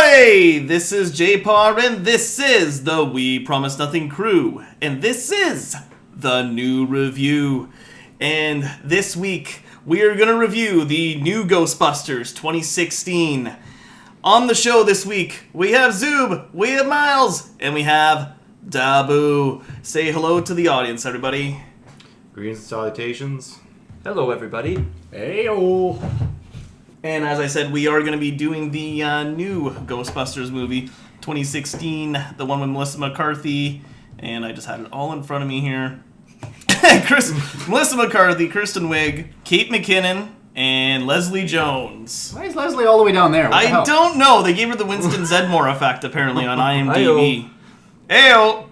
Ahoy! This is Jpar, and this is the We Promise Nothing crew, and this is the new review. And this week, we are going to review the new Ghostbusters 2016. On the show this week, we have Zube, we have Myles, and we have Da Boo. Say hello to the audience, everybody. Greetings and salutations. Hello, everybody. Heyo! And as I said, we are going to be doing the new Ghostbusters movie, 2016, the one with Melissa McCarthy, and I just had it all in front of me here. Melissa McCarthy, Kristen Wiig, Kate McKinnon, and Leslie Jones. Why is Leslie all the way down there? I don't know. They gave her the Winston Zedmore effect, apparently, on IMDb. Ayo!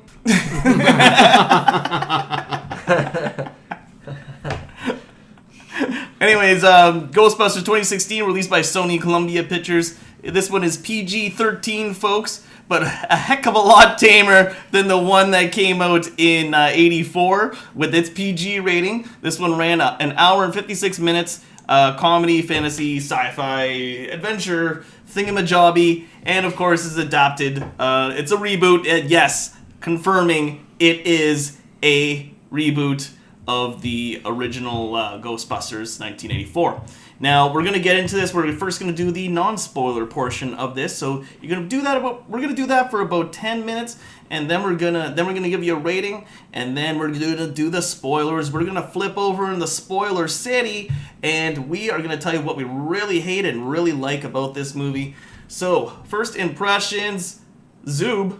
Anyways, Ghostbusters 2016, released by Sony Columbia Pictures. This one is PG-13, folks, but a heck of a lot tamer than the one that came out in 84 with its PG rating. This one ran an hour and 56 minutes. Comedy, fantasy, sci-fi, adventure, thingamajobby, and of course is adapted. It's a reboot. Yes, confirming it is a reboot of the original Ghostbusters 1984. Now we're gonna get into this. We're first gonna do the non-spoiler portion of this. So you're gonna do that. We're gonna do that for about 10 minutes, and then we're gonna give you a rating, and then we're gonna do the spoilers. We're gonna flip over in the spoiler city, and we are gonna tell you what we really hate and really like about this movie. So first impressions, Zube.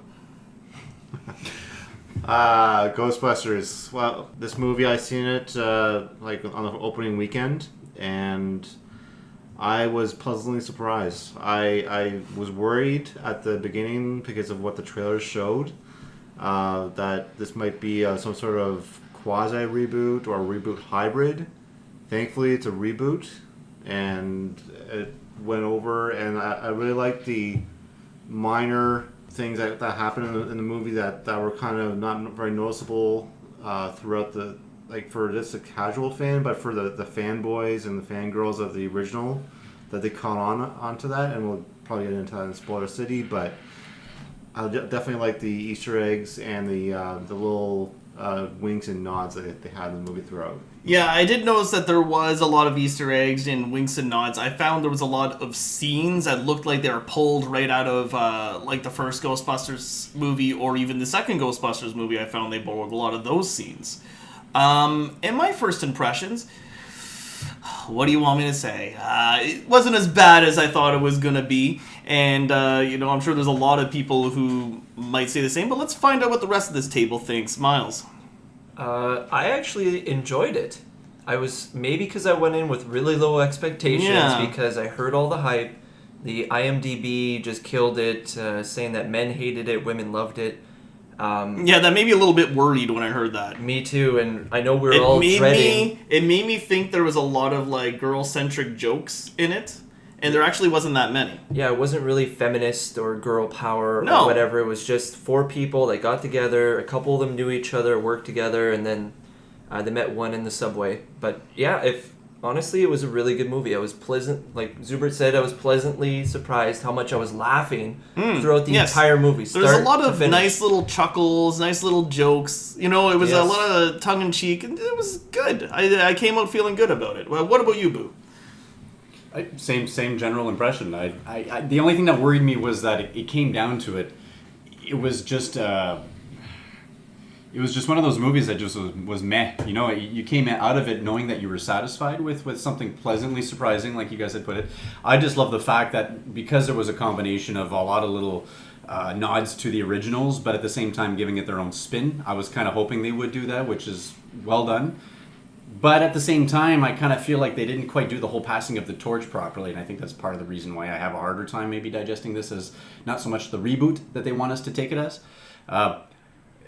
Ghostbusters. Well, this movie, I seen it like on the opening weekend, and I was pleasantly surprised. I was worried at the beginning because of what the trailers showed, that this might be some sort of quasi reboot or reboot hybrid. Thankfully, it's a reboot, and it went over, and I really liked the minor things that happened in the movie that were kind of not very noticeable throughout the, like, for just a casual fan, but for the fanboys and the fangirls of the original, that they caught onto that, and we'll probably get into that in Spoiler City. But I definitely like the Easter eggs and the little winks and nods that they had in the movie throughout. Yeah, I did notice that there was a lot of Easter eggs and winks and nods. I found there was a lot of scenes that looked like they were pulled right out of like the first Ghostbusters movie, or even the second Ghostbusters movie. I found they borrowed a lot of those scenes. In my first impressions, what do you want me to say? It wasn't as bad as I thought it was going to be. And, I'm sure there's a lot of people who might say the same, but let's find out what the rest of this table thinks. Myles. I actually enjoyed it. I was, maybe because I went in with really low expectations, because I heard all the hype. The IMDb just killed it, saying that men hated it, women loved it. That made me a little bit worried when I heard that. Me too, and I know we're all dreading. It made me think there was a lot of like girl-centric jokes in it, and there actually wasn't that many. Yeah, it wasn't really feminist or girl power or whatever. It was just four people that got together. A couple of them knew each other, worked together, and then they met one in the subway. But yeah, honestly, it was a really good movie. I was pleasant, like Zubert said, I was pleasantly surprised how much I was laughing throughout the entire movie. There's a lot of nice little chuckles, nice little jokes. It was a lot of tongue-in-cheek, and it was good. I came out feeling good about it. Well, what about you, Boo? Same general impression. The only thing that worried me was that it came down to it. It was just one of those movies that just was meh. You came out of it knowing that you were satisfied with something pleasantly surprising, like you guys had put it. I just love the fact that because there was a combination of a lot of little nods to the originals, but at the same time giving it their own spin. I was kind of hoping they would do that, which is well done. But at the same time, I kind of feel like they didn't quite do the whole passing of the torch properly, and I think that's part of the reason why I have a harder time maybe digesting this as not so much the reboot that they want us to take it as.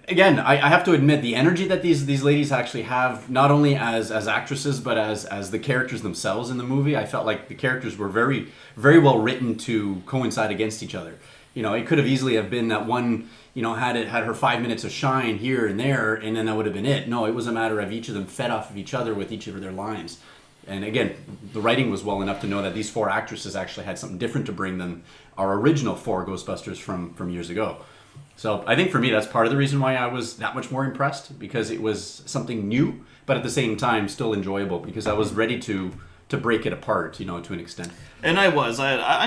Again, I have to admit, the energy that these ladies actually have, not only as actresses, but as the characters themselves in the movie, I felt like the characters were very, very well written to coincide against each other. It could have easily have been that one, had her 5 minutes of shine here and there, and then that would have been it. No, it was a matter of each of them fed off of each other with each of their lines. And again, the writing was well enough to know that these 4 actresses actually had something different to bring than our original 4 Ghostbusters from years ago. So I think for me, that's part of the reason why I was that much more impressed, because it was something new, but at the same time still enjoyable, because I was ready to break it apart, to an extent. And I'm going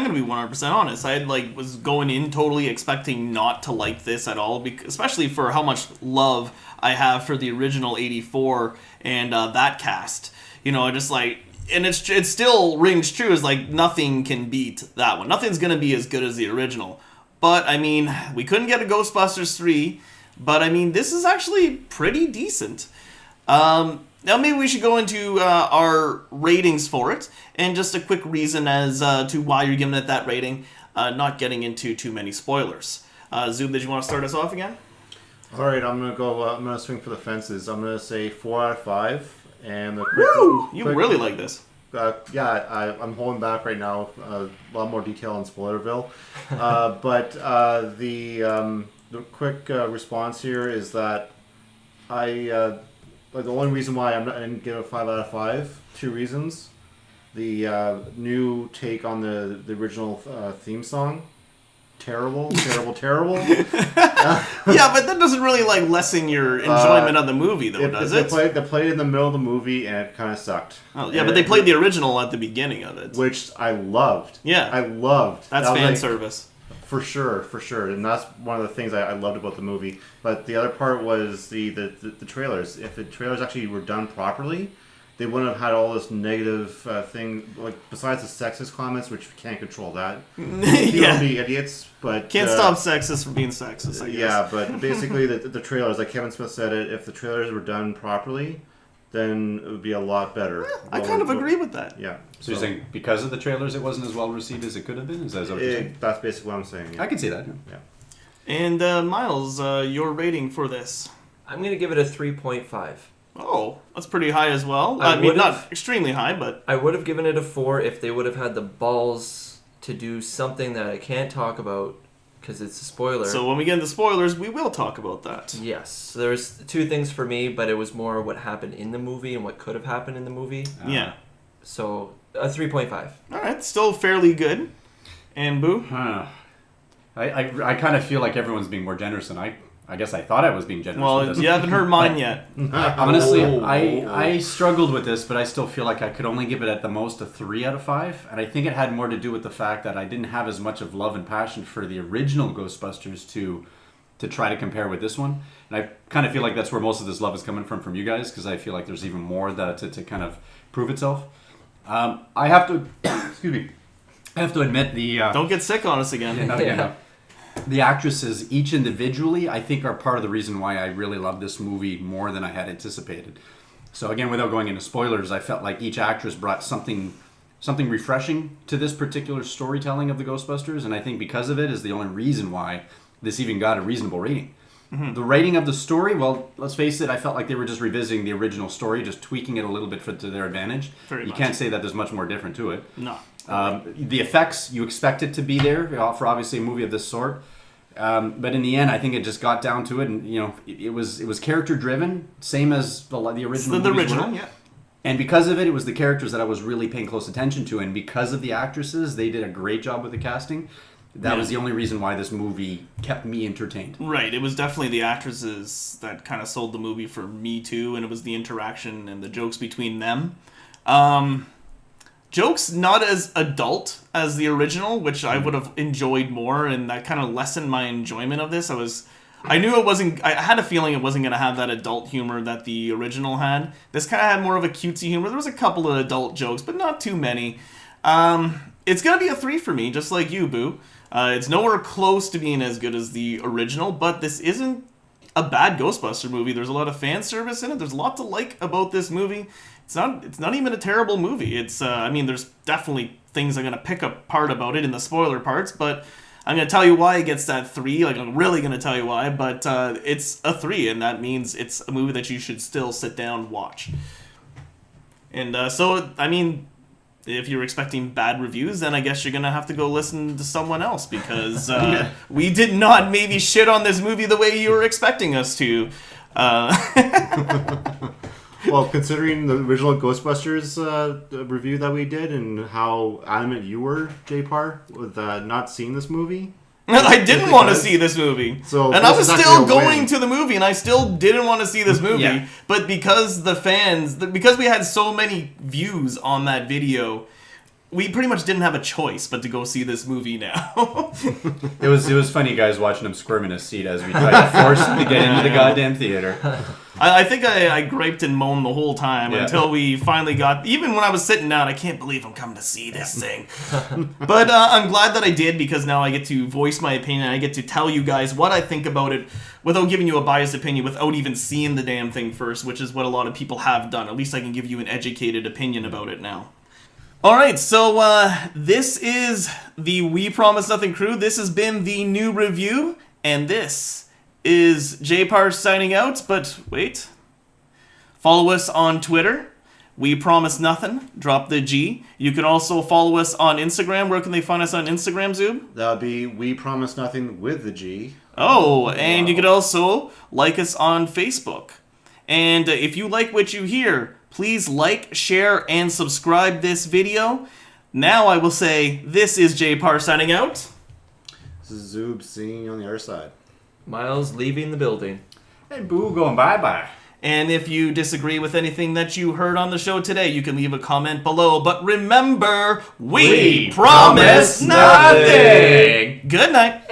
to be 100% honest. I was going in totally expecting not to like this at all, especially for how much love I have for the original 84 and that cast. Just and it still rings true as nothing can beat that one. Nothing's going to be as good as the original. But, we couldn't get a Ghostbusters 3, but, this is actually pretty decent. Now, maybe we should go into our ratings for it, and just a quick reason as to why you're giving it that rating, not getting into too many spoilers. Zube, did you want to start us off again? All right, I'm gonna swing for the fences. I'm gonna say 4 out of 5, and You really like this. I'm holding back right now. A lot more detail in Spoilerville, but the quick response here is that the only reason why I didn't give it a 5 out of 5. 2 reasons: the new take on the original theme song. Terrible. Yeah, but that doesn't really lessen your enjoyment of the movie, though, does it? They played it in the middle of the movie, and it kind of sucked. Oh, yeah, but they played the original at the beginning of it, which I loved. Yeah, I loved. That's fan service. For sure, and that's one of the things I loved about the movie. But the other part was the trailers. If the trailers actually were done properly, they wouldn't have had all this negative thing, besides the sexist comments, which we can't control that. People don't be idiots, but can't stop sexist from being sexist, I guess. Yeah, but basically the trailers, like Kevin Smith said it, if the trailers were done properly, then it would be a lot better. I kind of agree with that. Yeah. So you're saying because of the trailers it wasn't as well received as it could have been? Is that what you're saying? That's basically what I'm saying. Yeah. I can see that. Yeah. And Myles, your rating for this? I'm going to give it a 3.5. Oh, that's pretty high as well. I mean, not extremely high, but... I would have given it a 4 if they would have had the balls to do something that I can't talk about because it's a spoiler. So when we get into spoilers, we will talk about that. Yes. There's 2 things for me, but it was more what happened in the movie and what could have happened in the movie. Yeah. So, a 3.5. All right, still fairly good. And Boo? I kind of feel like everyone's being more generous than I guess I thought I was being generous. Well, you haven't heard mine yet. Honestly, I struggled with this, but I still feel like I could only give it at the most a 3 out of 5. And I think it had more to do with the fact that I didn't have as much of love and passion for the original Ghostbusters to try to compare with this one. And I kind of feel like that's where most of this love is coming from you guys, because I feel like there's even more to kind of prove itself. I have to, excuse me, I have to admit the... Don't get sick on us again. No. The actresses, each individually, I think are part of the reason why I really love this movie more than I had anticipated. So again, without going into spoilers, I felt like each actress brought something refreshing to this particular storytelling of the Ghostbusters, and I think because of it is the only reason why this even got a reasonable rating. Mm-hmm. The rating of the story, well, let's face it, I felt like they were just revisiting the original story, just tweaking it a little bit to their advantage. You can't say that there's much more different to it. No. The effects, you expect it to be there for obviously a movie of this sort. But in the end, I think it just got down to it, and it was character driven, same as the original. The original, yeah. And because of it, it was the characters that I was really paying close attention to, and because of the actresses, they did a great job with the casting. That was the only reason why this movie kept me entertained. Right. It was definitely the actresses that kind of sold the movie for me too, and it was the interaction and the jokes between them. Jokes not as adult as the original, which I would have enjoyed more, and that kind of lessened my enjoyment of this. I knew it wasn't... I had a feeling it wasn't going to have that adult humor that the original had. This kind of had more of a cutesy humor. There was a couple of adult jokes, but not too many. It's going to be a 3 for me, just like you, Boo. It's nowhere close to being as good as the original, but this isn't a bad Ghostbuster movie. There's a lot of fan service in it. There's a lot to like about this movie. It's not even a terrible movie. It's there's definitely things I'm going to pick apart about it in the spoiler parts, but I'm going to tell you why it gets that 3. I'm really going to tell you why, but it's a 3, and that means it's a movie that you should still sit down and watch. And if you're expecting bad reviews, then I guess you're going to have to go listen to someone else, because we did not maybe shit on this movie the way you were expecting us to. Well, considering the original Ghostbusters review that we did and how adamant you were, Jpar, with not seeing this movie. I didn't want to see this movie. So and I was still going win. to the movie, and I still didn't want to see this movie. Yeah. But because because we had so many views on that video, we pretty much didn't have a choice but to go see this movie now. It was funny, guys, watching him squirm in his seat as we tried to force him to get into the goddamn theater. I think I griped and moaned the whole time until we finally got... Even when I was sitting down, I can't believe I'm coming to see this thing. But I'm glad that I did, because now I get to voice my opinion. I get to tell you guys what I think about it without giving you a biased opinion, without even seeing the damn thing first, which is what a lot of people have done. At least I can give you an educated opinion about it now. Alright, so this is the We Promise Nothing crew. This has been the new review, and this is Jpar signing out, but wait. Follow us on Twitter, We Promise Nothing, drop the G. You can also follow us on Instagram. Where can they find us on Instagram, Zube? That would be We Promise Nothing with the G. Oh, and you could also like us on Facebook. And if you like what you hear, please like, share, and subscribe this video. Now I will say, this is Jpar signing out. This is Zube seeing you on the other side. Myles leaving the building. Hey, Boo going bye-bye. And if you disagree with anything that you heard on the show today, you can leave a comment below. But remember, we promise nothing. Good night.